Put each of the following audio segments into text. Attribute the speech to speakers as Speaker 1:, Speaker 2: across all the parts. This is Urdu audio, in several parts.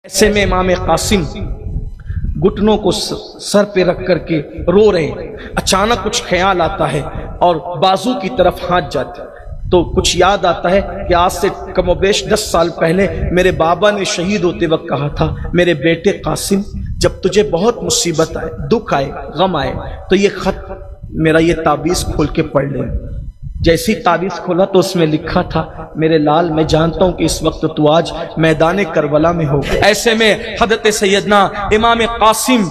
Speaker 1: ایسے میں امام قاسم گھٹنوں کو سر پہ رکھ کر کے رو رہے ہیں۔ اچانک کچھ خیال آتا ہے اور بازو کی طرف ہاتھ جاتے تو کچھ یاد آتا ہے کہ آج سے کم و بیش 10 سال پہلے میرے بابا نے شہید ہوتے وقت کہا تھا، میرے بیٹے قاسم جب تجھے بہت مصیبت آئے، دکھ آئے، غم آئے تو یہ خط میرا یہ تعویذ کھول کے پڑھ لے۔ جیسی تعویذ کھولا تو اس میں لکھا تھا، میرے لال میں جانتا ہوں کہ اس وقت تو آج میدان کربلا میں ہوگا۔ ایسے میں حضرت سیدنا امام قاسم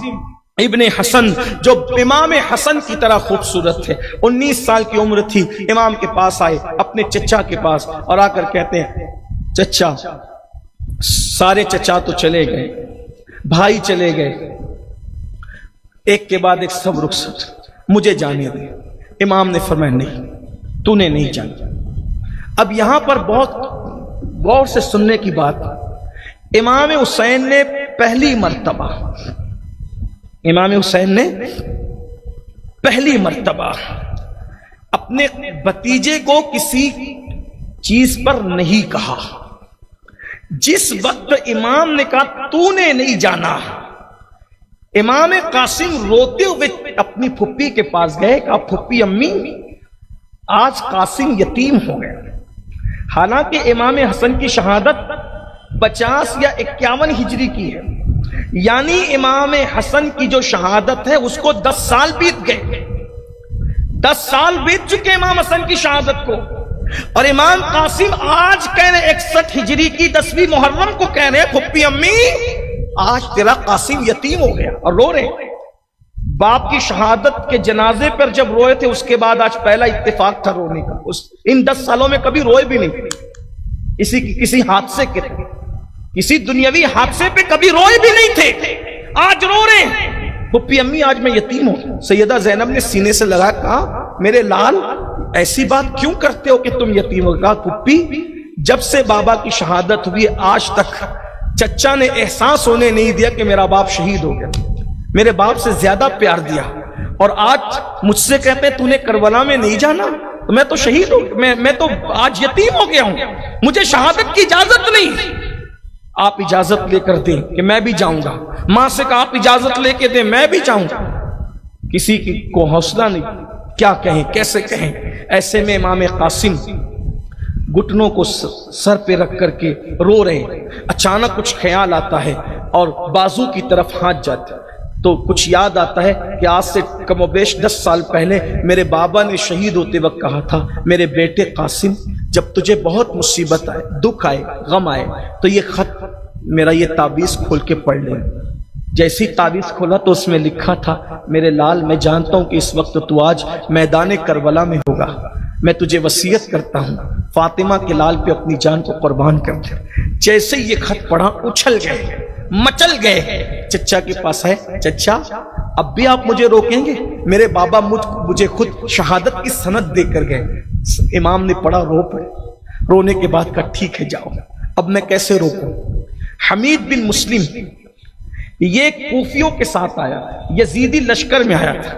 Speaker 1: ابن حسن جو امام حسن کی طرح خوبصورت تھے، 19 سال کی عمر تھی، امام کے پاس آئے، اپنے چچا کے پاس، اور آ کر کہتے ہیں چچا، سارے چچا تو چلے گئے، بھائی چلے گئے، ایک کے بعد ایک سب رخصت، مجھے جانے دے۔ امام نے فرمایا نہیں، تو نے نہیں جانا۔ اب یہاں پر بہت غور سے سننے کی بات، امام حسین نے پہلی مرتبہ اپنے بھتیجے کو کسی چیز پر نہیں کہا۔ جس وقت امام نے کہا تو نے نہیں جانا، امام قاسم روتے ہوئے اپنی پھپھی کے پاس گئے، کہا پھپھی امی آج قاسم یتیم ہو گیا۔ حالانکہ امام حسن کی شہادت 50 یا 51 ہجری کی ہے، یعنی امام حسن کی جو شہادت ہے اس کو 10 سال بیت گئے، 10 سال بیت چکے امام حسن کی شہادت کو، اور امام قاسم آج کہہ رہے 61 ہجری کی 10ویں محرم کو کہہ رہے پھپھی امی آج تیرا قاسم یتیم ہو گیا، اور رو رہے ہیں۔ باپ کی شہادت کے جنازے پر جب روئے تھے اس کے بعد آج پہلا اتفاق تھا رونے کا، ان 10 سالوں میں کبھی روئے بھی نہیں، کسی حادثے کے، کسی دنیاوی حادثے پہ کبھی روئے بھی نہیں تھے، آج رو رہے ہیں پھپھی امی آج میں یتیم ہوں۔ سیدہ زینب نے سینے سے لگا کہا میرے لال ایسی بات کیوں کرتے ہو کہ تم یتیم ہو؟ کہا پھپھی جب سے بابا کی شہادت ہوئی آج تک چچا نے احساس ہونے نہیں دیا کہ میرا باپ شہید ہو گیا، میرے باپ سے زیادہ پیار دیا، اور آج مجھ سے کہتے ہیں تو نے کربلا میں نہیں جانا، تو میں تو شہید ہوں، میں تو آج یتیم ہو گیا ہوں، مجھے شہادت کی اجازت نہیں، آپ اجازت لے کر دیں کہ میں بھی جاؤں گا۔ ماں سے کہا آپ اجازت لے کے دیں میں بھی جاؤں گا، کسی کو حوصلہ نہیں، کیا کہیں کیسے کہیں۔ ایسے میں امام قاسم گھٹنوں کو سر پہ رکھ کر کے رو رہے ہیں۔ اچانک کچھ خیال آتا ہے اور بازو کی طرف ہاتھ جاتے تو کچھ یاد آتا ہے کہ آج سے کم و بیش 10 سال پہلے میرے بابا نے شہید ہوتے وقت کہا تھا، میرے بیٹے قاسم جب تجھے بہت مصیبت آئے، دکھ آئے، غم آئے تو یہ خط میرا یہ تعویذ کھول کے پڑھ لے۔ جیسی تعویذ کھولا تو اس میں لکھا تھا، میرے لال میں جانتا ہوں کہ اس وقت تو آج میدان کربلا میں ہوگا، میں تجھے وصیت کرتا ہوں فاطمہ کے لال پہ اپنی جان کو قربان کر دے۔ جیسے یہ خط پڑھا اچھل گئے، مچل گئے، چچا کے پاس ہے، چچا اب بھی آپ مجھے روکیں گے؟ میرے بابا مجھے خود شہادت کی سند دے کر گئے۔ امام نے پڑھا، رو پڑے، رونے کے بعد کہا ٹھیک ہے جاؤ، اب میں کیسے روکوں؟ حمید بن مسلم یہ کوفیوں کے ساتھ آیا، یزیدی لشکر میں آیا تھا۔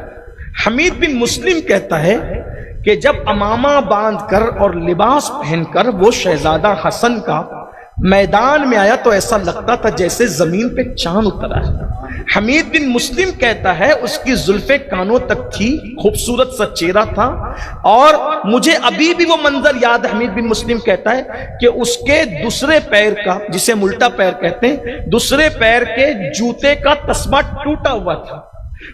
Speaker 1: حمید بن مسلم کہتا ہے کہ جب امامہ باندھ کر اور لباس پہن کر وہ شہزادہ حسن کا میدان میں آیا تو ایسا لگتا تھا جیسے زمین پہ چاند اترا ہے۔ حمید بن مسلم کہتا ہے اس کی زلفیں کانوں تک تھی، خوبصورت سا چہرہ تھا، اور مجھے ابھی بھی وہ منظر یاد ہے۔ حمید بن مسلم کہتا ہے کہ اس کے دوسرے پیر کا، جسے ملٹا پیر کہتے ہیں، دوسرے پیر کے جوتے کا تسمہ ٹوٹا ہوا تھا،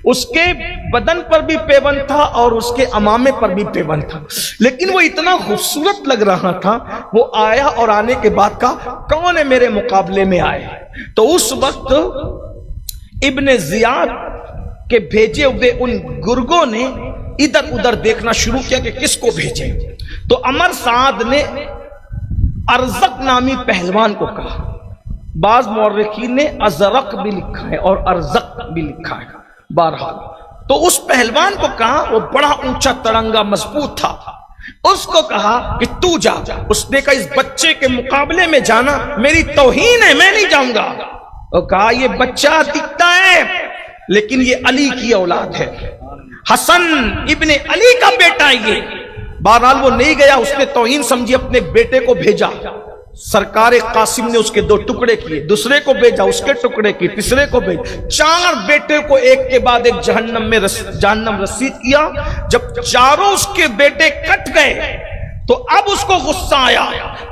Speaker 1: اس کے بدن پر بھی پیوند تھا اور اس کے امامے پر بھی پیوند تھا، لیکن وہ اتنا خوبصورت لگ رہا تھا۔ وہ آیا اور آنے کے بعد کہا کون ہے میرے مقابلے میں آئے؟ تو اس وقت ابن زیاد کے بھیجے ہوئے ان گرگوں نے ادھر ادھر دیکھنا شروع کیا کہ کس کو بھیجیں، تو عمر سعد نے ارزق نامی پہلوان کو کہا، بعض مورخین نے ازرق بھی لکھا ہے اور ارزق بھی لکھا ہے، بہرحال تو اس پہلوان کو کہا، وہ بڑا اونچا تڑنگا مضبوط تھا، اس کو کہا کہ تو جا۔ اس نے کہا اس بچے کے مقابلے میں جانا میری توہین ہے، میں نہیں جاؤں گا۔ وہ کہا یہ بچہ دکھتا ہے لیکن یہ علی کی اولاد ہے، حسن ابن علی کا بیٹا ہے یہ۔ بہرحال وہ نہیں گیا، اس نے توہین سمجھی، اپنے بیٹے کو بھیجا۔ سرکار قاسم نے اس کے 2 ٹکڑے کیے، دوسرے کو بھیجا، اس کے ٹکڑے کیے، تیسرے کو بھیجا، 4 بیٹے کو ایک کے بعد ایک جہنم رسید کیا۔ جب چاروں اس کے بیٹے کٹ گئے تو اب اس کو غصہ آیا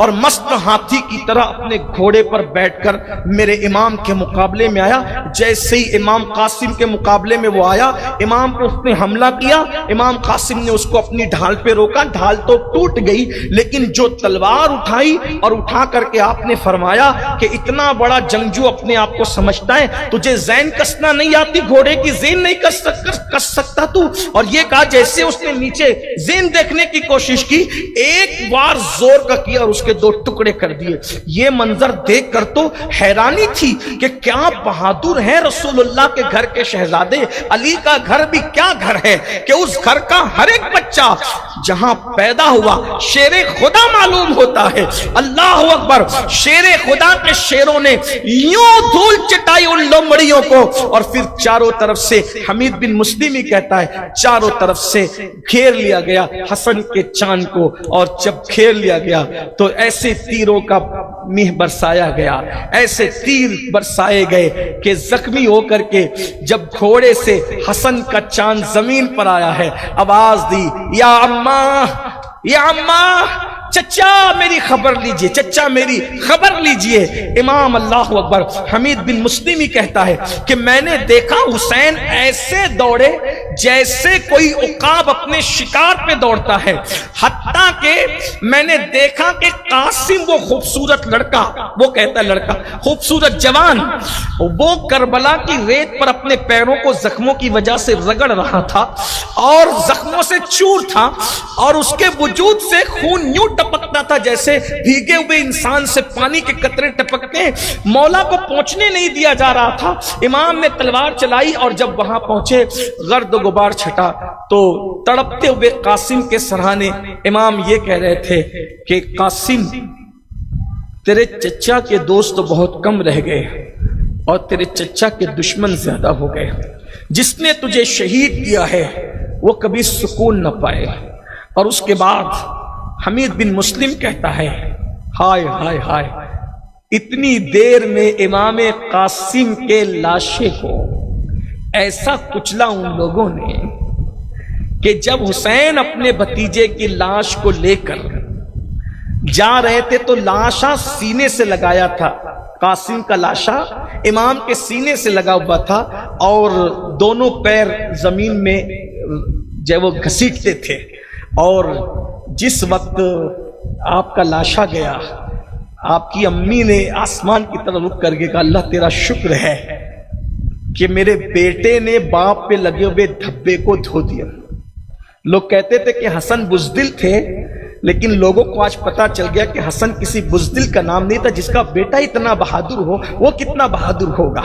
Speaker 1: اور مست ہاتھی کی طرح اپنے گھوڑے پر بیٹھ کر میرے امام کے مقابلے میں آیا۔ جیسے ہی امام قاسم کے مقابلے میں وہ آیا، امام پر اس نے حملہ کیا، امام قاسم نے اس کو اپنی ڈھال پہ روکا، ڈھال تو ٹوٹ گئی لیکن جو تلوار اٹھائی اور اٹھا کر کے آپ نے فرمایا کہ اتنا بڑا جنگجو اپنے آپ کو سمجھتا ہے، تجھے زین کسنا نہیں آتی، گھوڑے کی زین نہیں کس سکتا تو؟ اور یہ کہا جیسے اس نے نیچے زین دیکھنے کی کوشش کی، ایک بار زور کا کیا اور اس کے 2 ٹکڑے کر دیے۔ یہ منظر دیکھ کر تو حیرانی تھی کہ کیا بہادر ہے رسول اللہ کے گھر کے شہزادے۔ علی کا گھر بھی کیا گھر ہے کہ اس گھر کا ہر ایک بچہ جہاں پیدا ہوا شیر خدا معلوم ہوتا ہے۔ اللہ اکبر! شیر خدا کے شیروں نے یوں دھول چٹائی ان لومڑیوں کو، اور پھر چاروں طرف سے حمید بن مسلم ہی کہتا ہے چاروں طرف سے گھیر لیا گیا حسن کے چاند کو، اور جب گھیر لیا گیا تو ایسے تیروں کا میہ برسایا گیا، ایسے تیر برسائے گئے کہ زخمی ہو کر کے جب گھوڑے سے حسن کا چاند زمین پر آیا ہے، آواز دی یا اماں، یا اماں، چچا میری خبر لیجئے، چچا میری خبر لیجئے۔ امام اللہ اکبر حمید بن مسلم ہی کہتا ہے کہ میں نے دیکھا حسین ایسے دوڑے جیسے کوئی عقاب اپنے شکار پہ دوڑتا ہے، حتیٰ کہ میں نے دیکھا کہ قاسم وہ خوبصورت لڑکا، وہ کہتا ہے لڑکا، خوبصورت جوان، وہ کربلا کی ریت پر اپنے پیروں کو زخموں کی وجہ سے رگڑ رہا تھا اور زخموں سے چور تھا، اور اس کے وجود سے خون یوں ٹپکتا تھا جیسے بھیگے ہوئے انسان سے پانی کے قطرے ٹپکتے ہیں۔ مولا کو پہنچنے نہیں دیا جا رہا تھا۔ امام نے تلوار چلائی اور جب وہاں پہنچے گرد و غبار چھٹا تو تڑپتے ہوئے قاسم کے سرہانے امام یہ کہہ رہے تھے کہ قاسم، تیرے چچا کے دوست بہت کم رہ گئے اور تیرے چچا کے دشمن زیادہ ہو گئے۔ جس نے تجھے شہید کیا ہے وہ کبھی سکون نہ پائے۔ اور اس کے بعد حمید بن مسلم کہتا ہے ہائے ہائے ہائے، اتنی دیر میں امام قاسم کے لاشے کو ایسا کچلا ان لوگوں نے کہ جب حسین اپنے بھتیجے کی لاش کو لے کر جا رہے تھے تو لاشا سینے سے لگایا تھا، قاسم کا لاشا امام کے سینے سے لگا ہوا تھا اور دونوں پیر زمین میں جو وہ گھسیٹتے تھے، اور جس وقت آپ کا لاشا گیا آپ کی امی نے آسمان کی طرف رخ کر کے کہا اللہ تیرا شکر ہے کہ میرے بیٹے نے باپ پہ لگے ہوئے دھبے کو دھو دیا۔ لوگ کہتے تھے کہ حسن بزدل تھے، لیکن لوگوں کو آج پتا چل گیا کہ حسن کسی بزدل کا نام نہیں تھا، جس کا بیٹا اتنا بہادر ہو وہ کتنا بہادر ہوگا۔